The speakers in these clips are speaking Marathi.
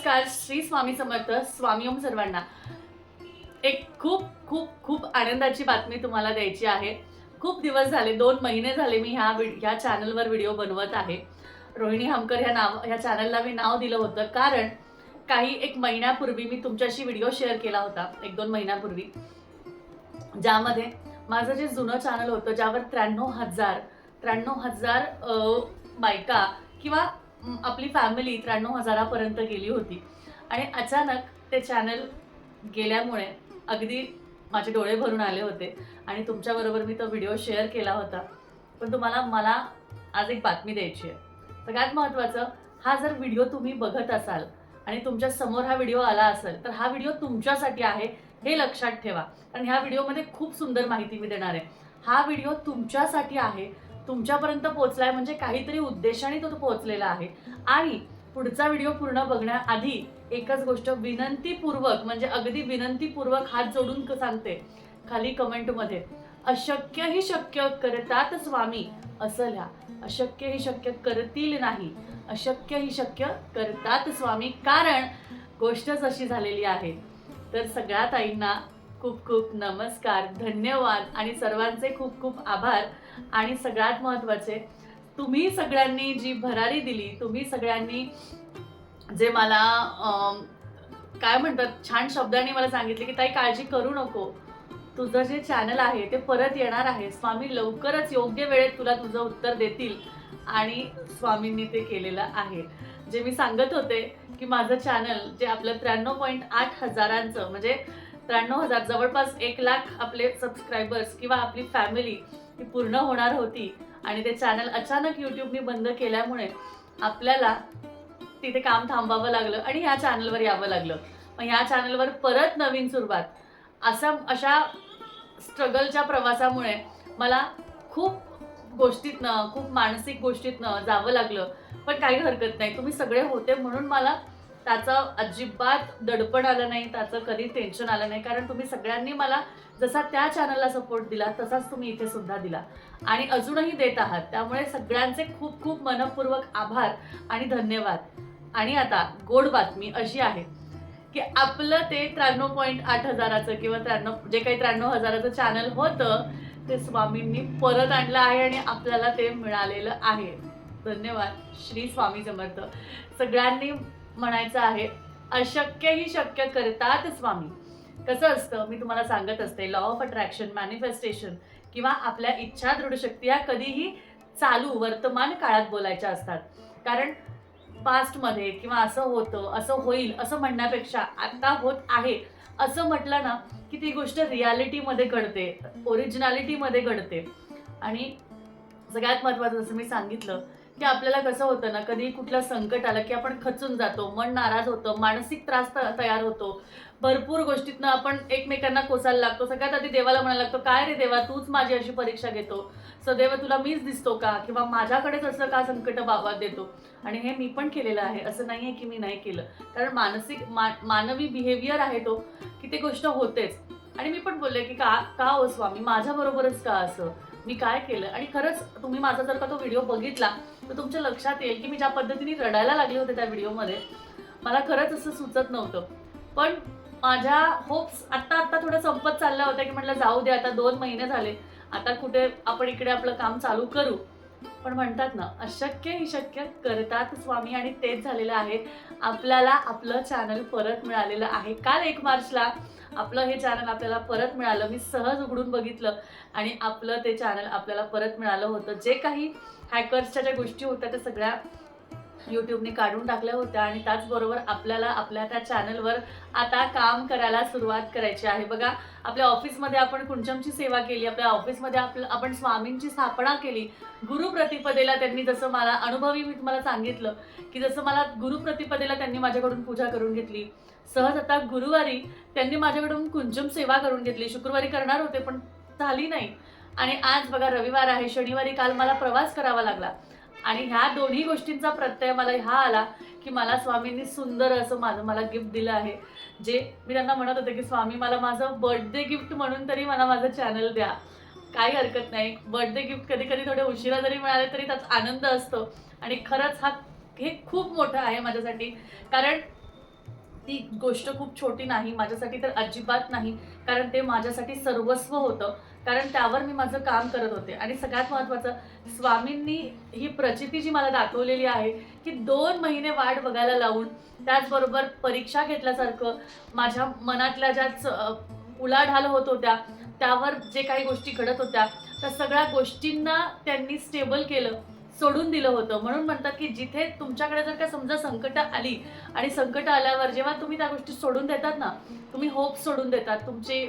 नमस्कार. श्री स्वामी समर्थ. स्वामी ओम सर्वांना. एक खूप खूप खूप आनंदाची बातमी तुम्हाला द्यायची आहे. खूप दिवस झाले, 2 महिने झाले मी ह्या चॅनलवर व्हिडिओ बनवत आहे. रोहिणी हमकर ह्या चॅनलला मी नाव दिलं होतं कारण काही 1 महिन्यापूर्वी मी तुमच्याशी व्हिडिओ शेअर केला होता, 1-2 महिन्यापूर्वी, ज्यामध्ये माझं जे जुनं चॅनल होतं ज्यावर 93,000 बायका किंवा आपली फॅमिली 93,000 पर्यंत गेली होती. आणि अचानक ते चॅनल गेल्यामुळे अगदी माझे डोळे भरून आले होते आणि तुमच्याबरोबर मी तो व्हिडिओ शेअर केला होता. पण मला आज एक बातमी द्यायची आहे. सगळ्यात महत्त्वाचं, हा जर व्हिडिओ तुम्ही बघत असाल आणि तुमच्या समोर हा व्हिडिओ आला असेल तर हा व्हिडिओ तुमच्यासाठी आहे हे लक्षात ठेवा. कारण ह्या व्हिडिओमध्ये खूप सुंदर माहिती मी देणार आहे. हा व्हिडिओ तुमच्यासाठी आहे, तुमच्यापर्यंत पोहोचलाय म्हणजे काहीतरी उद्देशाने तो पोहोचलेला आहे. आणि पुढचा व्हिडिओ पूर्ण बघण्याआधी एकच गोष्ट विनंतीपूर्वक, म्हणजे अगदी विनंतीपूर्वक हात जोडून सांगते, खाली कमेंटमध्ये अशक्य ही शक्य करतात स्वामी असं लिहा. अशक्य ही शक्य करतील नाही, अशक्य ही शक्य करतात स्वामी. कारण गोष्टच अशी झालेली आहे. तर सगळ्या ताईंना खूप खूप नमस्कार, धन्यवाद आणि सर्वांचे खूप खूप आभार. आणि सगळ्यात महत्त्वाचे, तुम्ही सगळ्यांनी जी भरारी दिली, तुम्ही सगळ्यांनी जे मला काय म्हणतात, छान शब्दांनी मला सांगितले की ताई काळजी करू नको, तुझं जे चॅनल आहे ते परत येणार आहे, स्वामी लवकरच योग्य वेळेत तुला तुझं उत्तर देतील. आणि स्वामींनी ते केलेलं आहे. जे मी सांगत होते की माझं चॅनल जे आपलं 93.8 हजारांचं, म्हणजे 93,000 जवळपास 1 लाख आपले सबस्क्रायबर्स किंवा आपली फॅमिली ही पूर्ण होणार होती आणि ते चॅनल अचानक यूट्यूबने बंद केल्यामुळे आपल्याला तिथे काम थांबावं लागलं आणि ह्या चॅनलवर यावं लागलं. मग ह्या चॅनलवर परत नवीन सुरुवात, अशा स्ट्रगलच्या प्रवासामुळे मला खूप गोष्टीतनं, खूप मानसिक गोष्टीतनं जावं लागलं. पण काही हरकत नाही, तुम्ही सगळे होते म्हणून मला त्याचं अजिबात दडपण आलं नाही, त्याचं कधी टेन्शन आलं नाही. कारण तुम्ही सगळ्यांनी मला जसा त्या चॅनलला सपोर्ट दिला तसाच तुम्ही इथे सुद्धा दिला आणि अजूनही देत आहात. त्यामुळे सगळ्यांचे खूप खूप मनपूर्वक आभार आणि धन्यवाद. आणि आता गोड बातमी अशी आहे की आपलं ते 93.8 हजाराचं किंवा जे काही 93,000चं चॅनल होतं ते स्वामींनी परत आणलं आहे आणि आपल्याला ते मिळालेलं आहे. धन्यवाद. श्री स्वामी समर्थ. सगळ्यांनी म्हणायचं आहे, अशक्य ही शक्य करतात स्वामी. कसं असतं, मी तुम्हाला सांगत असते, लॉ ऑफ अट्रॅक्शन, मॅनिफेस्टेशन किंवा आपल्या इच्छा दृढशक्ती या कधीही चालू वर्तमान काळात बोलायच्या असतात. कारण पास्टमध्ये किंवा असं होतं, असं होईल असं म्हणण्यापेक्षा आता होत आहे असं म्हटलं ना की ती गोष्ट रियालिटीमध्ये घडते, ओरिजिनॅलिटीमध्ये घडते. आणि सगळ्यात महत्त्वाचं, जसं मी सांगितलं की आपल्याला कसं होतं ना, कधी कुठलं संकट आलं की आपण खचून जातो, मन नाराज होतं, मानसिक त्रास तयार होतो, भरपूर गोष्टीतनं आपण एकमेकांना कोसायला लागतो. सगळ्यात आधी देवाला म्हणायला लागतो, काय रे देवा, तूच माझी अशी परीक्षा घेतो, सदैव तुला मीच दिसतो का, किंवा माझ्याकडेच असं का संकट देतो. आणि हे मी पण केलेलं आहे, असं नाही आहे की मी नाही केलं. कारण मानवी बिहेवियर आहे तो की ते गोष्ट होतेच. आणि मी पण बोलले की का हो स्वामी, माझ्याबरोबरच का असं, मी काय केलं. आणि खरंच तुम्ही माझा जर का तो व्हिडिओ बघितला तर तुमच्या लक्षात येईल की मी ज्या पद्धतीने रडायला लागले होते त्या व्हिडिओमध्ये, मला खरंच असं सुचत नव्हतं. पण माझ्या होप्स आत्ता थोडं संपत चालल्या होत्या की म्हटलं जाऊ दे, आता 2 महिने झाले, आता कुठे आपण इकडे आपलं काम चालू करू. पण म्हणतात ना, अशक्य ही शक्य करतात स्वामी. आणि तेच झालेलं आहे. आपल्याला आपलं चॅनल परत मिळालेलं आहे. काल 1 मार्चला आपलं हे चॅनल आपल्याला परत मिळालं. मी सहज उघडून बघितलं आणि आपलं ते चॅनल आपल्याला परत मिळालं होतं. जे काही हॅकर्सच्या ज्या गोष्टी होत्या त्या सगळ्या यूट्यूबने काढून टाकल्या होत्या. आणि त्याचबरोबर आपल्याला आपल्या त्या चॅनलवर आता काम करायला सुरुवात करायची आहे. बघा, आपल्या ऑफिसमध्ये आपण कुंचमची सेवा केली, आपल्या ऑफिसमध्ये आपण स्वामींची स्थापना केली. गुरुप्रतिपदेला त्यांनी, जसं मला अनुभवी मी तुम्हाला सांगितलं की जसं मला गुरुप्रतिपदेला त्यांनी माझ्याकडून पूजा करून घेतली, सहज आता गुरुवारी त्यांनी माझ्याकडून कुंचम सेवा करून घेतली. शुक्रवारी करणार होते पण झाली नाही. आणि आज बघा रविवार आहे, शनिवारी काल मला प्रवास करावा लागला. आणि ह्या दोन्ही गोष्टींचा प्रत्यय मला हा आला की मला स्वामींनी सुंदर असं मला गिफ्ट दिलं आहे. जे मी त्यांना म्हणत होते की स्वामी, मला माझं बर्थडे गिफ्ट म्हणून तरी मला माझं चॅनल द्या. काही हरकत नाही, बर्थडे गिफ्ट कधी कधी थोडे उशिरा जरी मिळाले तरी त्याचा आनंद असतो. आणि खरंच हे खूप मोठं आहे माझ्यासाठी. कारण ती गोष्ट खूप छोटी नाही, माझ्यासाठी तर अजिबात नाही. कारण ते माझ्यासाठी सर्वस्व होतं. कारण त्यावर मी माझं काम करत होते आणि सगळ्यात महत्त्वाचं, स्वामींनी ही प्रचिती जी मला दाखवलेली आहे, की 2 महिने वाट बघायला लावून, त्याचबरोबर परीक्षा घेतल्यासारखं माझ्या मनातल्या ज्या उलाढाल होत होत्या, त्यावर जे काही गोष्टी घडत होत्या, त्या सगळ्या गोष्टींना त्यांनी स्टेबल केलं, सोडून दिलं होतं. म्हणून म्हणतात, की जिथे तुमच्याकडे जर का समजा संकटं आली आणि संकटं आल्यावर जेव्हा तुम्ही त्या गोष्टी सोडून देतात ना, तुम्ही होप सोडून देतात. तुमची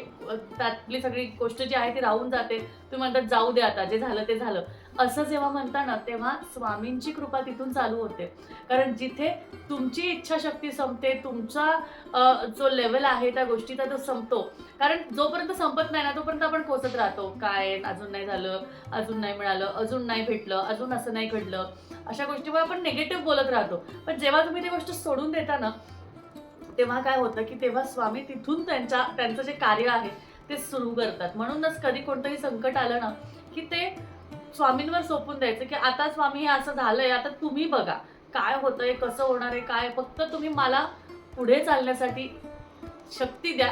त्यातली सगळी गोष्ट जी आहे ती राहून जाते. तुम्ही म्हणतात, "जाऊ दे आता, जे झालं ते झालं." असं जेव्हा म्हणता ना, तेव्हा स्वामींची कृपा तिथून चालू होते. कारण जिथे तुमची इच्छाशक्ती संपते, तुमचा जो लेव्हल आहे त्या गोष्टीचा तो संपतो. कारण जोपर्यंत संपत नाही ना, तोपर्यंत आपण कोसत राहतो. काय अजून नाही झालं, अजून नाही मिळालं, अजून नाही भेटलं, अजून असं नाही घडलं. अशा गोष्टीवर आपण निगेटिव्ह बोलत राहतो. पण जेव्हा तुम्ही ती गोष्ट सोडून देता ना, तेव्हा काय होतं, की तेव्हा स्वामी तिथून त्यांचं जे कार्य आहे ते सुरू करतात. म्हणूनच कधी कोणतंही संकट आलं ना, की ते स्वामींवर सोपवून द्यायचं, की आता स्वामी हे असं झालंय, आता तुम्ही बघा काय होतंय, कसं होणार आहे, काय फक्त तुम्ही मला पुढे चालण्यासाठी शक्ती द्या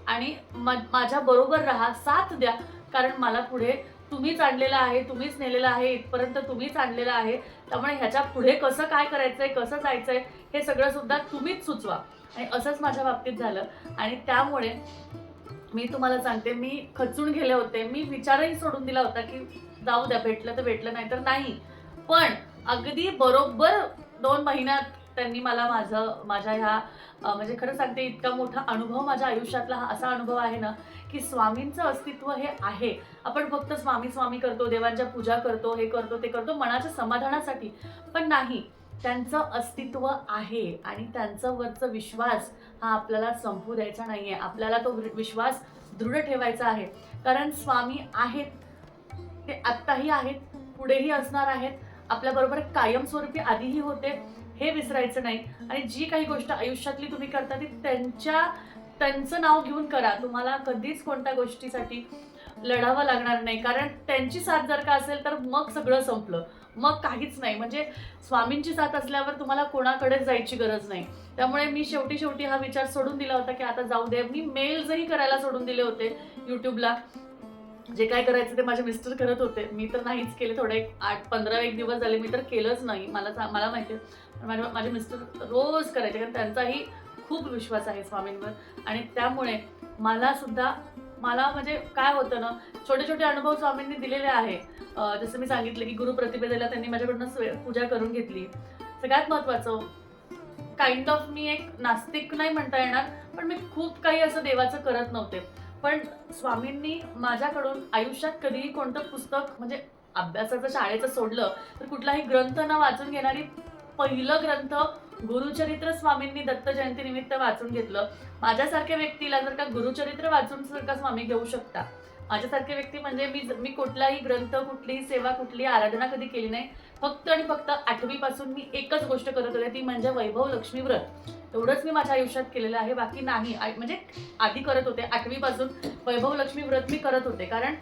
आणि माझ्या बरोबर राहा, साथ द्या. कारण मला पुढे तुम्हीच आणलेलं आहे, तुम्हीच नेलेलं आहे, इथपर्यंत तुम्हीच आणलेलं आहे. त्यामुळे ह्याच्या पुढे कसं काय करायचंय, कसं जायचंय, हे सगळं सुद्धा तुम्हीच सुचवा. आणि असंच माझ्या बाबतीत झालं आणि त्यामुळे मी तुम्हाला सांगते, मी खचून गेले होते. मी विचारही सोडून दिला होता, की जाऊ द्या, भेटलं तर भेटलं, नाही तर नाही. पण अगदी बरोबर 2 महिन्यात त्यांनी मला माझ्या ह्या म्हणजे खरं सांगते, इतका मोठा अनुभव माझ्या आयुष्यातला हा असा अनुभव आहे ना, की स्वामींचं अस्तित्व हे आहे. आपण फक्त स्वामी, स्वामी करतो, देवांच्या पूजा करतो, हे करतो, ते करतो मनाच्या समाधानासाठी. पण नाही, त्यांचं अस्तित्व आहे आणि त्यांच्यावरचा विश्वास हा आपल्याला संपू द्यायचा नाहीये. आपल्याला तो विश्वास दृढ ठेवायचा आहे. कारण स्वामी आहेत, ते आत्ताही आहेत, पुढेही असणार आहेत. आपल्याबरोबर कायमस्वरूपी आधीही होते, हे विसरायचं नाही. आणि जी काही गोष्ट आयुष्यातली तुम्ही करता ती त्यांचं नाव घेऊन करा. तुम्हाला कधीच कोणत्या गोष्टीसाठी लढावं लागणार नाही. कारण त्यांची साथ जर का असेल तर मग सगळं संपलं. मग काहीच नाही. म्हणजे स्वामींची साथ असल्यावर तुम्हाला कोणाकडेच जायची गरज नाही. त्यामुळे मी शेवटी हा विचार सोडून दिला होता, की आता जाऊ दे. मी मेल्सही करायला सोडून दिले होते YouTubeला. जे काय करायचं ते माझे मिस्टर करत होते. मी तर नाहीच केले. थोडे 8-15 एक दिवस झाले मी तर केलंच नाही. मला माहिती आहे. माझे मिस्टर रोज करायचे कारण त्यांचाही खूप विश्वास आहे स्वामींवर आणि त्यामुळे मला म्हणजे काय होतं ना, छोटे-छोटे अनुभव स्वामींनी दिलेले आहे. जसं मी सांगितलं, की गुरुप्रतिपदेला त्यांनी माझ्याकडून पूजा करून घेतली. सगळ्यात महत्त्वाचं काइंड ऑफ मी एक नास्तिक नाही म्हणता येणार, पण मी खूप काही असं देवाचं करत नव्हते. पण स्वामींनी माझ्याकडून आयुष्यात कधीही कोणतं पुस्तक म्हणजे अभ्यासाचं शाळेचं सोडलं तर कुठलाही ग्रंथ न वाचून घेणारी पहिलं ग्रंथ गुरुचरित्र स्वामींनी दत्त जयंतीनिमित्त वाचून घेतलं. माझ्यासारख्या व्यक्तीला जर का गुरुचरित्र वाचून जर का स्वामी घेऊ शकता. माझ्यासारखे व्यक्ती म्हणजे मी कुठलाही ग्रंथ, कुठलीही सेवा, कुठलीही आराधना कधी केली नाही. फक्त आणि फक्त 8वी पासून मी एकच गोष्ट करत होते, ती म्हणजे वैभव लक्ष्मी व्रत. एवढंच मी माझ्या आयुष्यात केलेलं आहे, बाकी नाही. म्हणजे आधी करत होते 8वी पासून वैभव लक्ष्मी व्रत मी करत होते. कारण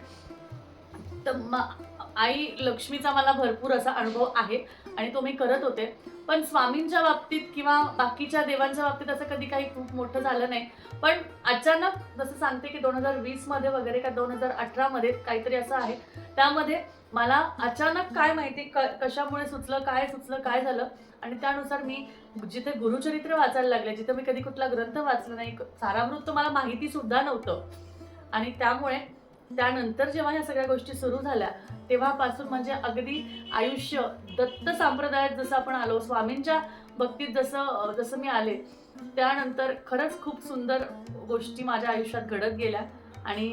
आई लक्ष्मीचा मला भरपूर असा अनुभव आहे आणि तो मी करत होते. पण स्वामींच्या बाबतीत किंवा बाकीच्या देवांच्या बाबतीत असं कधी काही खूप मोठं झालं नाही. पण अचानक जसं सांगते, की 2020 मध्ये वगैरे का 2018 मध्ये काहीतरी असं आहे. त्यामध्ये मला अचानक काय माहिती कशामुळे सुचलं, काय झालं आणि त्यानुसार मी जिथे गुरुचरित्र वाचायला लागले, जिथे मी कधी कुठला ग्रंथ वाचला नाही, सारामृत मला माहिती सुद्धा नव्हतं आणि त्यामुळे त्यानंतर जेव्हा ह्या सगळ्या गोष्टी सुरू झाल्या तेव्हापासून म्हणजे अगदी आयुष्य दत्त संप्रदायात जसं आपण आलो, स्वामींच्या भक्तीत जसं मी आले, त्यानंतर खरंच खूप सुंदर गोष्टी माझ्या आयुष्यात घडत गेल्या आणि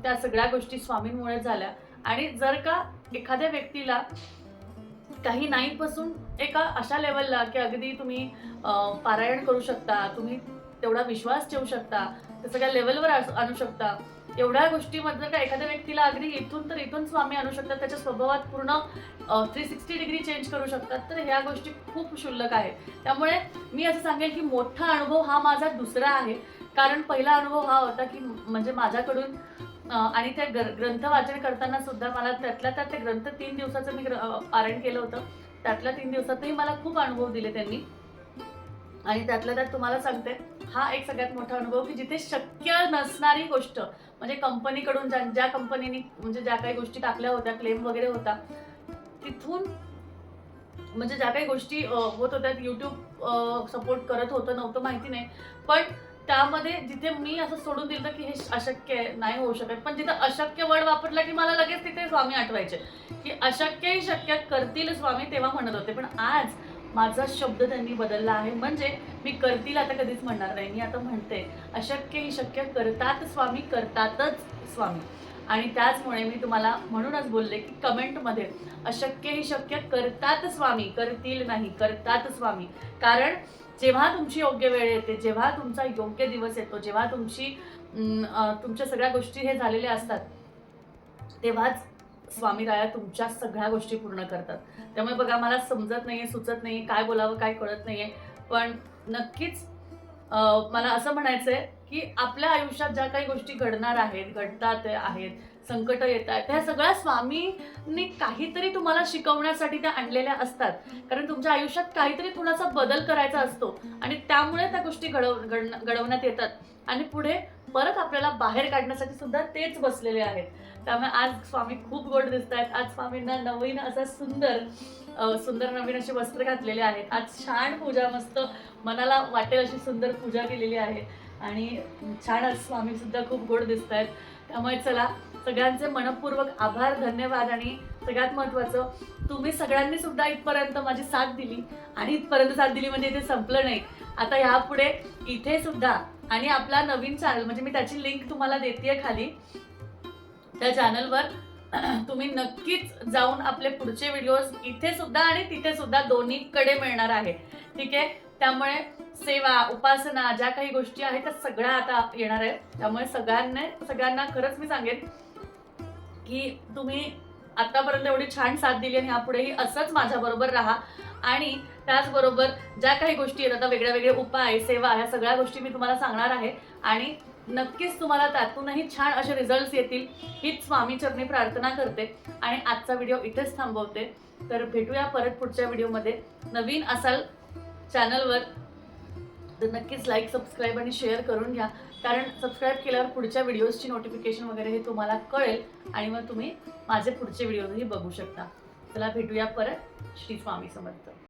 त्या सगळ्या गोष्टी स्वामींमुळे झाल्या. आणि जर का एखाद्या व्यक्तीला काही नाहीपासून एका अशा लेवलला की अगदी तुम्ही पारायण करू शकता, तुम्ही तेवढा विश्वास ठेवू शकता, त्या सगळ्या लेवलवर आणू शकता, एवढ्या गोष्टीमध्ये का एखाद्या व्यक्तीला अगदी इथून स्वामी आणू शकतात, त्याच्या स्वभावात पूर्ण 360 डिग्री चेंज करू शकतात, तर ह्या गोष्टी खूप क्षुल्लक आहेत. त्यामुळे मी असं सांगेल की मोठा अनुभव हा माझा दुसरा आहे. कारण पहिला अनुभव हा होता की म्हणजे माझ्याकडून आणि त्या ग्रंथ वाचन करताना सुद्धा मला त्यातल्या त्यात ते ग्रंथ 3 दिवसाचं मी पारायण केलं होतं. त्यातल्या 3 दिवसातही मला खूप अनुभव दिले त्यांनी. आणि त्यातल्या त्यात तुम्हाला सांगते, हा एक सगळ्यात मोठा अनुभव की जिथे शक्य नसणारी गोष्ट, म्हणजे कंपनीकडून ज्या कंपनीने म्हणजे ज्या काही गोष्टी टाकल्या होत्या, क्लेम वगैरे होता, तिथून म्हणजे ज्या काही गोष्टी होत होत्या, YouTube सपोर्ट करत होतं नव्हतं माहिती नाही. पण त्यामध्ये जिथे मी असं सोडून दिलं की हे अशक्य आहे, नाही होऊ शकत. पण जिथे अशक्य वर्ड वापरला की मला लगेच तिथे स्वामी आठवायचे, की अशक्य ही शक्य करतील स्वामी, तेव्हा म्हणत होते. पण आज माझा शब्द त्यांनी बदलला आहे. म्हणजे मी करतील आता कधीच म्हणणार नाही. मी आता म्हणते, अशक्य ही शक्य करतात स्वामी, करतातच स्वामी. आणि त्याचमुळे मी तुम्हाला म्हणूनच बोलले की कमेंटमध्ये अशक्य ही शक्य करतात स्वामी, करतील नाही, करतात स्वामी. कारण जेव्हा तुमची योग्य वेळ येते, जेव्हा तुमचा योग्य दिवस येतो, जेव्हा तुमच्या सगळ्या गोष्टी हे झालेल्या असतात, तेव्हाच स्वामी राया तुमच्या सगळ्या गोष्टी पूर्ण करतात. त्यामुळे बघा, मला समजत नाहीये, सुचत नाहीये, काय बोलावं, काय कळत नाहीये. पण नक्कीच मला असं म्हणायचंय की आपल्या आयुष्यात ज्या काही गोष्टी घडणार आहेत, घडतात आहेत, संकट येत आहेत, त्या सगळ्या स्वामींनी काहीतरी तुम्हाला शिकवण्यासाठी त्या आणलेल्या असतात. कारण तुमच्या आयुष्यात काहीतरी थोडासा बदल करायचा असतो आणि त्यामुळे त्या गोष्टी घडवण्यात येतात आणि पुढे परत आपल्याला बाहेर काढण्यासाठी सुद्धा तेच बसलेले आहेत. त्यामुळे आज स्वामी खूप गोड दिसत आहेत. आज स्वामींना नवीन असा सुंदर नवीन असे वस्त्र घातलेले आहेत. आज छान पूजा, मस्त मनाला वाटेल अशी सुंदर पूजा केलेली आहे आणि छान आज स्वामी सुद्धा खूप गोड दिसत आहेत. त्यामुळे चला, सगळ्यांचे मनपूर्वक आभार, धन्यवाद. आणि सगळ्यात महत्त्वाचं, तुम्ही सगळ्यांनी सुद्धा इथपर्यंत माझी साथ दिली. आणि इथपर्यंत साथ दिली म्हणजे इथे संपलं नाही. आता यापुढे इथे सुद्धा, आणि आपला नवीन चॅनल, म्हणजे मी त्याची लिंक तुम्हाला देतेय खाली, त्या चॅनलवर तुम्ही नक्कीच जाऊन आपले पुढचे व्हिडिओज इथे सुद्धा आणि तिथे सुद्धा दोन्हीकडे मिळणार आहे. ठीक आहे. त्यामुळे सेवा, उपासना, ज्या काही गोष्टी आहेत त्या सगळ्या आता येणार आहेत. त्यामुळे सगळ्यांना खरंच मी सांगेन की तुम्ही आतापर्यंत एवढी छान साथ दिली आणि यापुढेही असंच माझ्याबरोबर राहा. आणि त्याचबरोबर ज्या काही गोष्टी आहेत, आता वेगळे उपाय, सेवा, ह्या सगळ्या गोष्टी मी तुम्हाला सांगणार आहे आणि नक्कीच तुम्हाला त्यातूनही छान असे रिझल्ट्स येतील, हीच स्वामीचरणी प्रार्थना करते. आणि आजचा व्हिडिओ इथेच थांबवते. तर भेटूया परत पुढच्या व्हिडिओमध्ये. नवीन असाल चॅनलवर तर नक्कीच लाईक, सबस्क्राईब आणि शेअर करून घ्या. कारण सबस्क्राईब केल्यावर पुढच्या व्हिडिओजची नोटिफिकेशन वगैरे हे तुम्हाला कळेल आणि मग तुम्ही माझे पुढचे व्हिडिओही बघू शकता. चला, भेटूया परत. श्री स्वामी समर्थ.